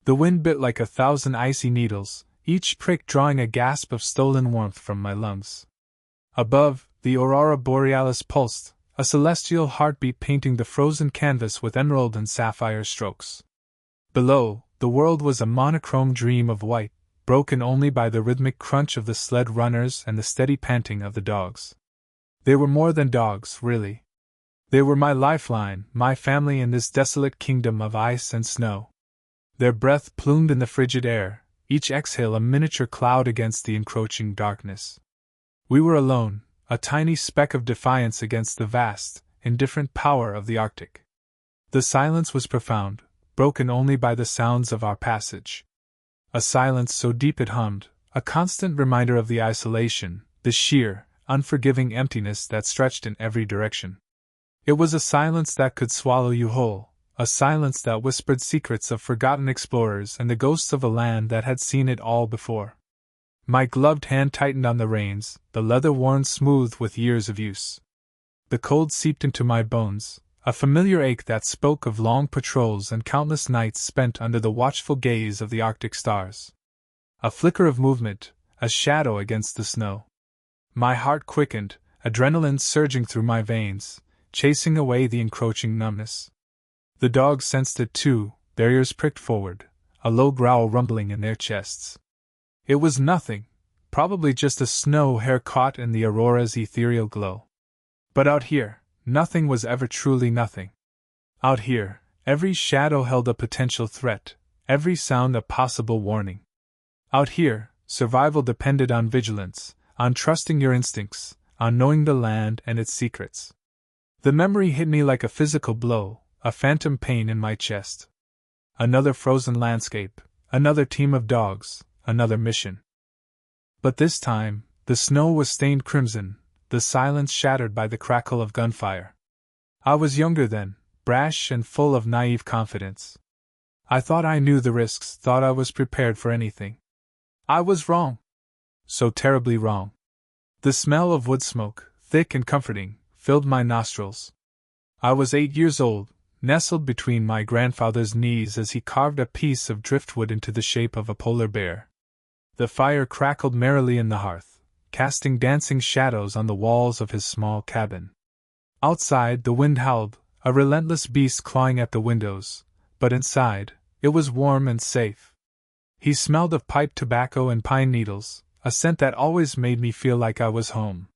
The wind bit like 1,000 icy needles, each prick drawing a gasp of stolen warmth from my lungs. Above, the aurora borealis pulsed, a celestial heartbeat painting the frozen canvas with emerald and sapphire strokes. Below, the world was a monochrome dream of white, broken only by the rhythmic crunch of the sled runners and the steady panting of the dogs. They were more than dogs, really. They were my lifeline, my family in this desolate kingdom of ice and snow. Their breath plumed in the frigid air, each exhale a miniature cloud against the encroaching darkness. We were alone, a tiny speck of defiance against the vast, indifferent power of the Arctic. The silence was profound, broken only by the sounds of our passage. A silence so deep it hummed, a constant reminder of the isolation, the sheer, unforgiving emptiness that stretched in every direction. It was a silence that could swallow you whole, a silence that whispered secrets of forgotten explorers and the ghosts of a land that had seen it all before. My gloved hand tightened on the reins, the leather worn smooth with years of use. The cold seeped into my bones, a familiar ache that spoke of long patrols and countless nights spent under the watchful gaze of the Arctic stars. A flicker of movement, a shadow against the snow. My heart quickened, adrenaline surging through my veins, chasing away the encroaching numbness. The dogs sensed it too, their ears pricked forward, a low growl rumbling in their chests. It was nothing, probably just a snow hare caught in the aurora's ethereal glow. But out here, nothing was ever truly nothing. Out here, every shadow held a potential threat, every sound a possible warning. Out here, survival depended on vigilance, on trusting your instincts, on knowing the land and its secrets. The memory hit me like a physical blow, a phantom pain in my chest. Another frozen landscape, another team of dogs, another mission. But this time, the snow was stained crimson, the silence shattered by the crackle of gunfire. I was younger then, brash and full of naive confidence. I thought I knew the risks, thought I was prepared for anything. I was wrong. So terribly wrong. The smell of wood smoke, thick and comforting, filled my nostrils. I was 8 years old, nestled between my grandfather's knees as he carved a piece of driftwood into the shape of a polar bear. The fire crackled merrily in the hearth, casting dancing shadows on the walls of his small cabin. Outside, the wind howled, a relentless beast clawing at the windows, but inside, it was warm and safe. He smelled of pipe tobacco and pine needles, a scent that always made me feel like I was home.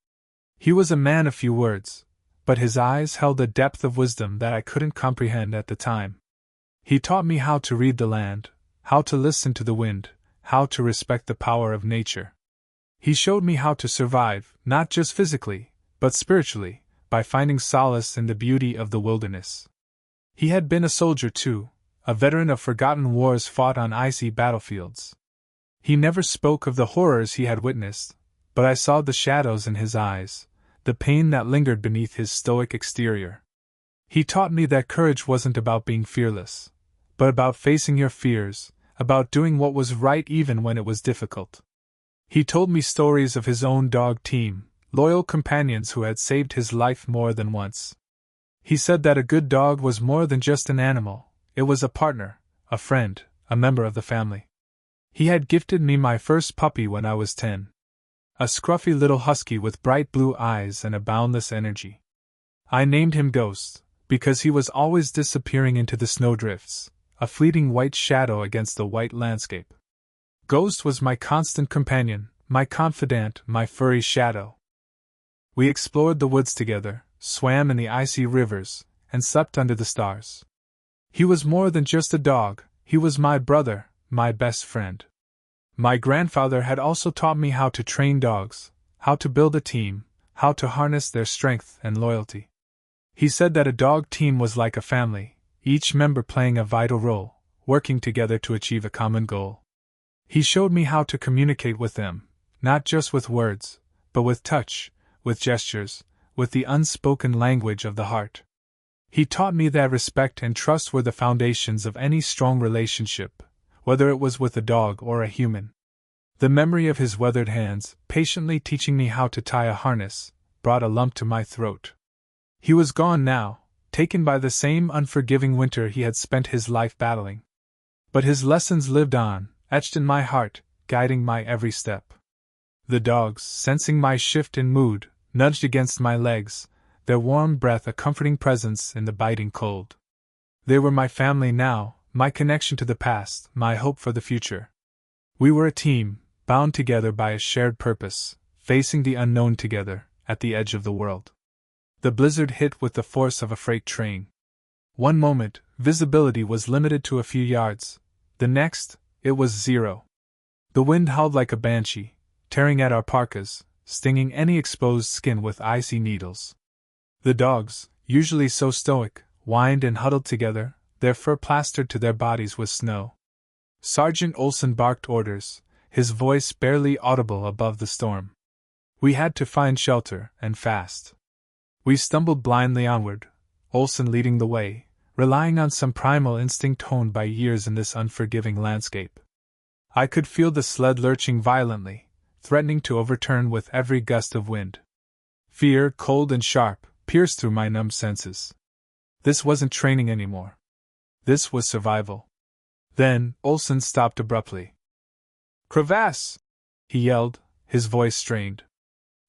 He was a man of few words, but his eyes held a depth of wisdom that I couldn't comprehend at the time. He taught me how to read the land, how to listen to the wind, how to respect the power of nature. He showed me how to survive, not just physically, but spiritually, by finding solace in the beauty of the wilderness. He had been a soldier too, a veteran of forgotten wars fought on icy battlefields. He never spoke of the horrors he had witnessed, but I saw the shadows in his eyes, the pain that lingered beneath his stoic exterior. He taught me that courage wasn't about being fearless, but about facing your fears, about doing what was right even when it was difficult. He told me stories of his own dog team, loyal companions who had saved his life more than once. He said that a good dog was more than just an animal, it was a partner, a friend, a member of the family. He had gifted me my first puppy when I was 10. A scruffy little husky with bright blue eyes and a boundless energy. I named him Ghost, because he was always disappearing into the snowdrifts, a fleeting white shadow against the white landscape. Ghost was my constant companion, my confidant, my furry shadow. We explored the woods together, swam in the icy rivers, and slept under the stars. He was more than just a dog, he was my brother, my best friend. My grandfather had also taught me how to train dogs, how to build a team, how to harness their strength and loyalty. He said that a dog team was like a family, each member playing a vital role, working together to achieve a common goal. He showed me how to communicate with them, not just with words, but with touch, with gestures, with the unspoken language of the heart. He taught me that respect and trust were the foundations of any strong relationship, whether it was with a dog or a human. The memory of his weathered hands, patiently teaching me how to tie a harness, brought a lump to my throat. He was gone now, taken by the same unforgiving winter he had spent his life battling. But his lessons lived on, etched in my heart, guiding my every step. The dogs, sensing my shift in mood, nudged against my legs, their warm breath a comforting presence in the biting cold. They were my family now, my connection to the past, my hope for the future. We were a team, bound together by a shared purpose, facing the unknown together, at the edge of the world. The blizzard hit with the force of a freight train. One moment, visibility was limited to a few yards. The next, it was zero. The wind howled like a banshee, tearing at our parkas, stinging any exposed skin with icy needles. The dogs, usually so stoic, whined and huddled together, their fur plastered to their bodies with snow. Sergeant Olson barked orders, his voice barely audible above the storm. We had to find shelter, and fast. We stumbled blindly onward, Olson leading the way, relying on some primal instinct honed by years in this unforgiving landscape. I could feel the sled lurching violently, threatening to overturn with every gust of wind. Fear, cold and sharp, pierced through my numb senses. This wasn't training anymore. This was survival. Then, Olson stopped abruptly. "Crevasse!" he yelled, his voice strained.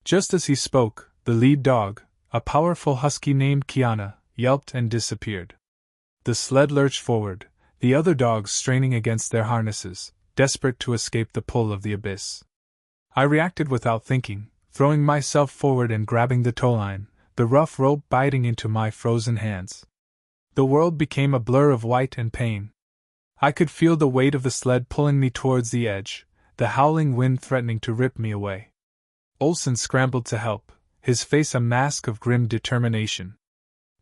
Just as he spoke, the lead dog, a powerful husky named Kiana, yelped and disappeared. The sled lurched forward, the other dogs straining against their harnesses, desperate to escape the pull of the abyss. I reacted without thinking, throwing myself forward and grabbing the towline, the rough rope biting into my frozen hands. The world became a blur of white and pain. I could feel the weight of the sled pulling me towards the edge, the howling wind threatening to rip me away. Olson scrambled to help, his face a mask of grim determination.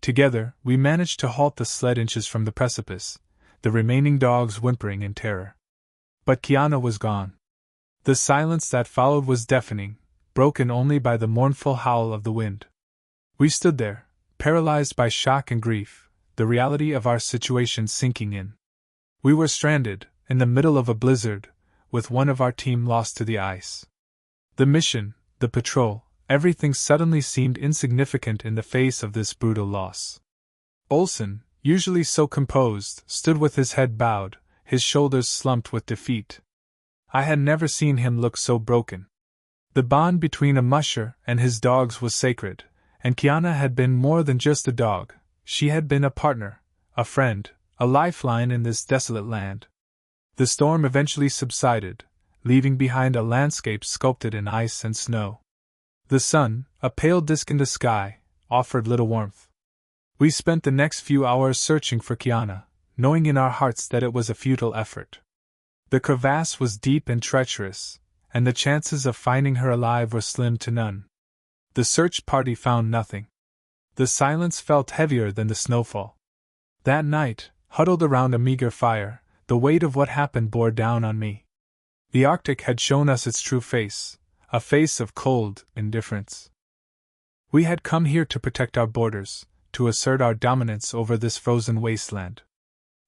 Together, we managed to halt the sled inches from the precipice, the remaining dogs whimpering in terror. But Kiana was gone. The silence that followed was deafening, broken only by the mournful howl of the wind. We stood there, paralyzed by shock and grief, the reality of our situation sinking in. We were stranded, in the middle of a blizzard, with one of our team lost to the ice. The mission, the patrol, everything suddenly seemed insignificant in the face of this brutal loss. Olson, usually so composed, stood with his head bowed, his shoulders slumped with defeat. I had never seen him look so broken. The bond between a musher and his dogs was sacred, and Kiana had been more than just a dog. She had been a partner, a friend, a lifeline in this desolate land. The storm eventually subsided, leaving behind a landscape sculpted in ice and snow. The sun, a pale disk in the sky, offered little warmth. We spent the next few hours searching for Kiana, knowing in our hearts that it was a futile effort. The crevasse was deep and treacherous, and the chances of finding her alive were slim to none. The search party found nothing. The silence felt heavier than the snowfall. That night, huddled around a meager fire, the weight of what happened bore down on me. The Arctic had shown us its true face, a face of cold indifference. We had come here to protect our borders, to assert our dominance over this frozen wasteland.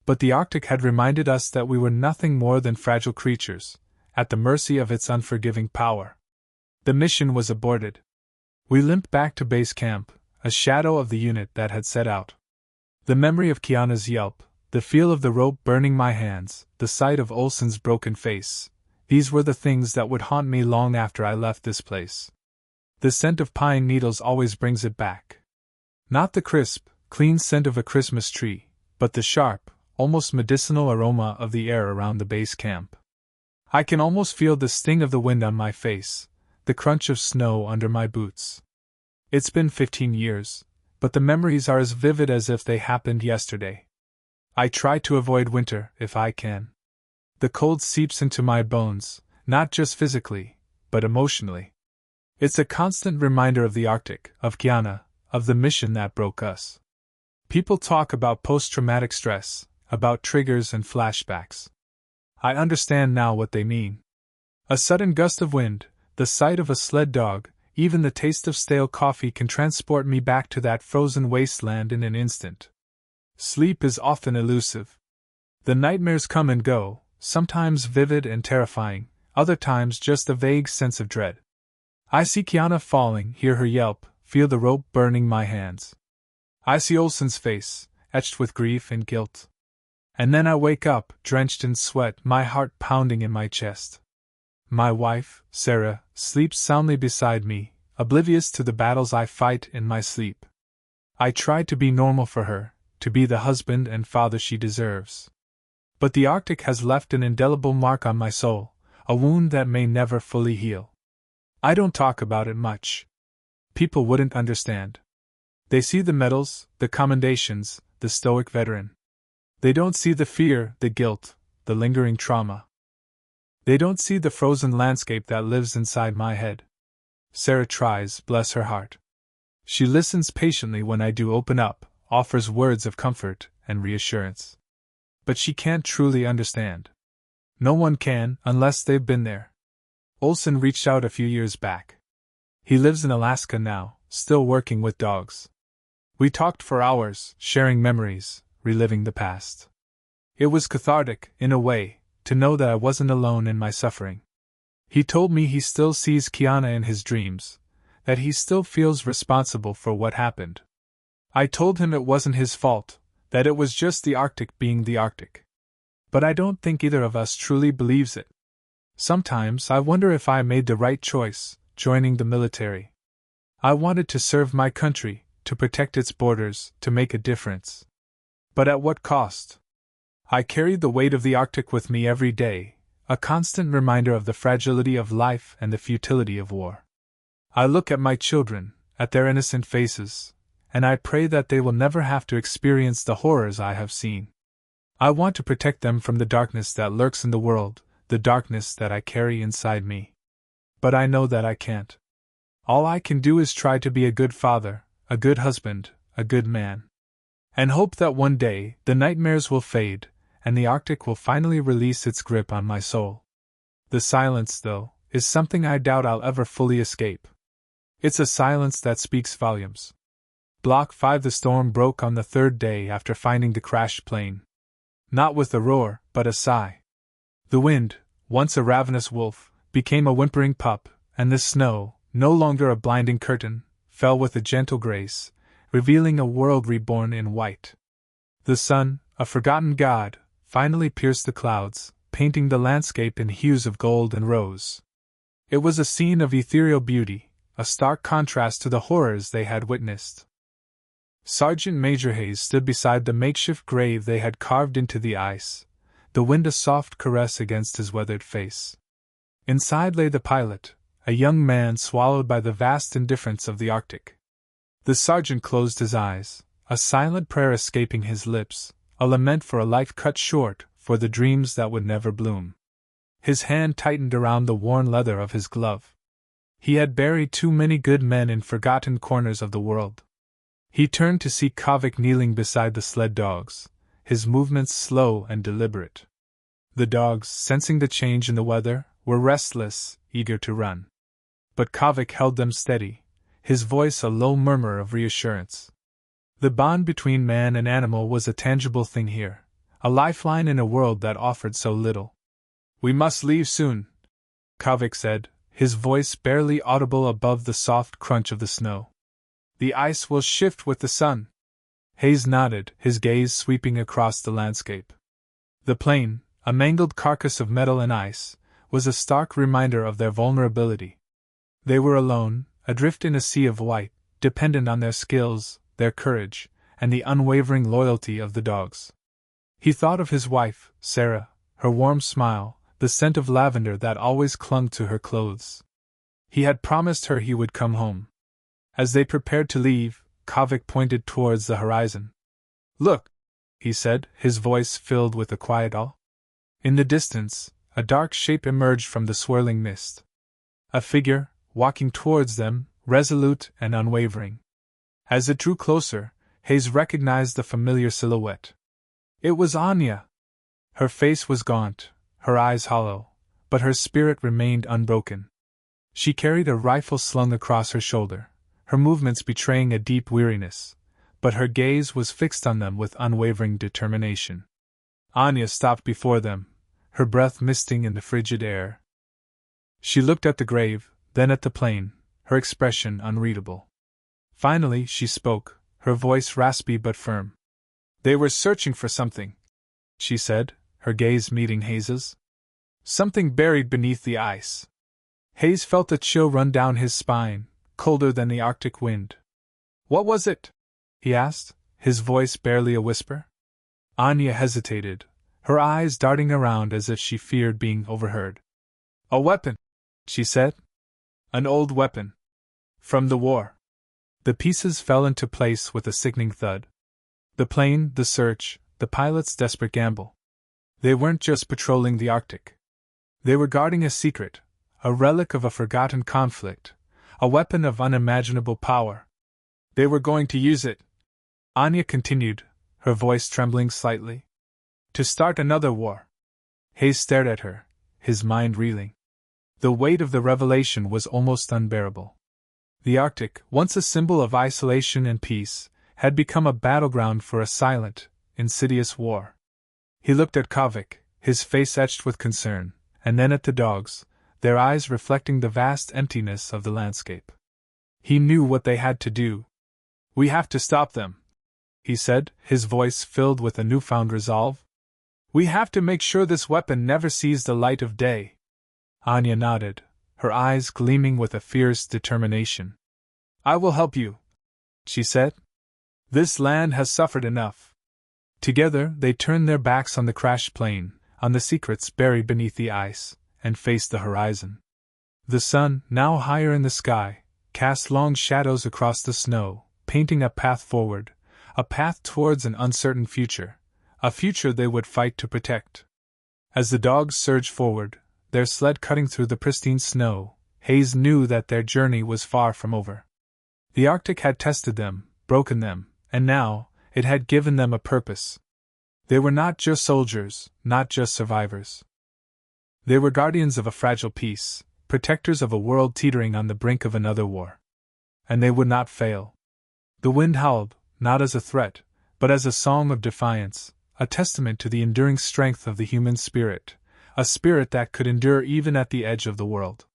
But the Arctic had reminded us that we were nothing more than fragile creatures, at the mercy of its unforgiving power. The mission was aborted. We limped back to base camp, a shadow of the unit that had set out. The memory of Kiana's yelp, the feel of the rope burning my hands, the sight of Olson's broken face, these were the things that would haunt me long after I left this place. The scent of pine needles always brings it back. Not the crisp, clean scent of a Christmas tree, but the sharp, almost medicinal aroma of the air around the base camp. I can almost feel the sting of the wind on my face, the crunch of snow under my boots. It's been 15 years, but the memories are as vivid as if they happened yesterday. I try to avoid winter if I can. The cold seeps into my bones, not just physically, but emotionally. It's a constant reminder of the Arctic, of Kiana, of the mission that broke us. People talk about post-traumatic stress, about triggers and flashbacks. I understand now what they mean. A sudden gust of wind, the sight of a sled dog, even the taste of stale coffee can transport me back to that frozen wasteland in an instant. Sleep is often elusive. The nightmares come and go, sometimes vivid and terrifying, other times just a vague sense of dread. I see Kiana falling, hear her yelp, feel the rope burning my hands. I see Olson's face, etched with grief and guilt. And then I wake up, drenched in sweat, my heart pounding in my chest. My wife, Sarah, sleeps soundly beside me, oblivious to the battles I fight in my sleep. I try to be normal for her, to be the husband and father she deserves. But the Arctic has left an indelible mark on my soul, a wound that may never fully heal. I don't talk about it much. People wouldn't understand. They see the medals, the commendations, the stoic veteran. They don't see the fear, the guilt, the lingering trauma. They don't see the frozen landscape that lives inside my head. Sarah tries, bless her heart. She listens patiently when I do open up, offers words of comfort and reassurance. But she can't truly understand. No one can, unless they've been there. Olson reached out a few years back. He lives in Alaska now, still working with dogs. We talked for hours, sharing memories, reliving the past. It was cathartic, in a way, to know that I wasn't alone in my suffering. He told me he still sees Kiana in his dreams, that he still feels responsible for what happened. I told him it wasn't his fault, that it was just the Arctic being the Arctic. But I don't think either of us truly believes it. Sometimes I wonder if I made the right choice, joining the military. I wanted to serve my country, to protect its borders, to make a difference. But at what cost? I carried the weight of the Arctic with me every day, a constant reminder of the fragility of life and the futility of war. I look at my children, at their innocent faces, and I pray that they will never have to experience the horrors I have seen. I want to protect them from the darkness that lurks in the world, the darkness that I carry inside me. But I know that I can't. All I can do is try to be a good father, a good husband, a good man. And hope that one day the nightmares will fade, and the Arctic will finally release its grip on my soul. The silence, though, is something I doubt I'll ever fully escape. It's a silence that speaks volumes. Block 5. The storm broke on the third day after finding the crashed plane. Not with a roar, but a sigh. The wind, once a ravenous wolf, became a whimpering pup, and the snow, no longer a blinding curtain, fell with a gentle grace, revealing a world reborn in white. The sun, a forgotten god, finally pierced the clouds, painting the landscape in hues of gold and rose. It was a scene of ethereal beauty, a stark contrast to the horrors they had witnessed. Sergeant Major Hayes stood beside the makeshift grave they had carved into the ice, the wind a soft caress against his weathered face. Inside lay the pilot, a young man swallowed by the vast indifference of the Arctic. The sergeant closed his eyes, a silent prayer escaping his lips, a lament for a life cut short, for the dreams that would never bloom. His hand tightened around the worn leather of his glove. He had buried too many good men in forgotten corners of the world. He turned to see Kavik kneeling beside the sled dogs, his movements slow and deliberate. The dogs, sensing the change in the weather, were restless, eager to run. But Kavik held them steady, his voice a low murmur of reassurance. The bond between man and animal was a tangible thing here, a lifeline in a world that offered so little. "We must leave soon," Kavik said, his voice barely audible above the soft crunch of the snow. "The ice will shift with the sun." Hayes nodded, his gaze sweeping across the landscape. The plane, a mangled carcass of metal and ice, was a stark reminder of their vulnerability. They were alone, adrift in a sea of white, dependent on their skills, their courage, and the unwavering loyalty of the dogs. He thought of his wife, Sarah, her warm smile, the scent of lavender that always clung to her clothes. He had promised her he would come home. As they prepared to leave, Kavik pointed towards the horizon. "Look," he said, his voice filled with a quiet awe. In the distance, a dark shape emerged from the swirling mist. A figure, walking towards them, resolute and unwavering. As it drew closer, Hayes recognized the familiar silhouette. It was Anya. Her face was gaunt, her eyes hollow, but her spirit remained unbroken. She carried a rifle slung across her shoulder, her movements betraying a deep weariness, but her gaze was fixed on them with unwavering determination. Anya stopped before them, her breath misting in the frigid air. She looked at the grave, then at the plane, her expression unreadable. Finally she spoke, her voice raspy but firm. "They were searching for something. she said, her gaze meeting Hayes's. Something buried beneath the ice. Hayes felt a chill run down his spine, colder than the Arctic wind. What was it? He asked, his voice barely a whisper. Anya hesitated, her eyes darting around as if she feared being overheard. A weapon, she said. An old weapon. From the war. The pieces fell into place with a sickening thud. The plane, the search, the pilot's desperate gamble. They weren't just patrolling the Arctic. They were guarding a secret, a relic of a forgotten conflict, a weapon of unimaginable power. They were going to use it, Anya continued, her voice trembling slightly. To start another war. Hayes stared at her, his mind reeling. The weight of the revelation was almost unbearable. The Arctic, once a symbol of isolation and peace, had become a battleground for a silent, insidious war. He looked at Kavik, his face etched with concern, and then at the dogs, their eyes reflecting the vast emptiness of the landscape. He knew what they had to do. We have to stop them, he said, his voice filled with a newfound resolve. We have to make sure this weapon never sees the light of day. Anya nodded, her eyes gleaming with a fierce determination. I will help you, she said. This land has suffered enough. Together they turned their backs on the crashed plane, on the secrets buried beneath the ice, and faced the horizon. The sun, now higher in the sky, cast long shadows across the snow, painting a path forward, a path towards an uncertain future, a future they would fight to protect. As the dogs surged forward, their sled cutting through the pristine snow, Hayes knew that their journey was far from over. The Arctic had tested them, broken them, and now, it had given them a purpose. They were not just soldiers, not just survivors. They were guardians of a fragile peace, protectors of a world teetering on the brink of another war. And they would not fail. The wind howled, not as a threat, but as a song of defiance, a testament to the enduring strength of the human spirit, a spirit that could endure even at the edge of the world.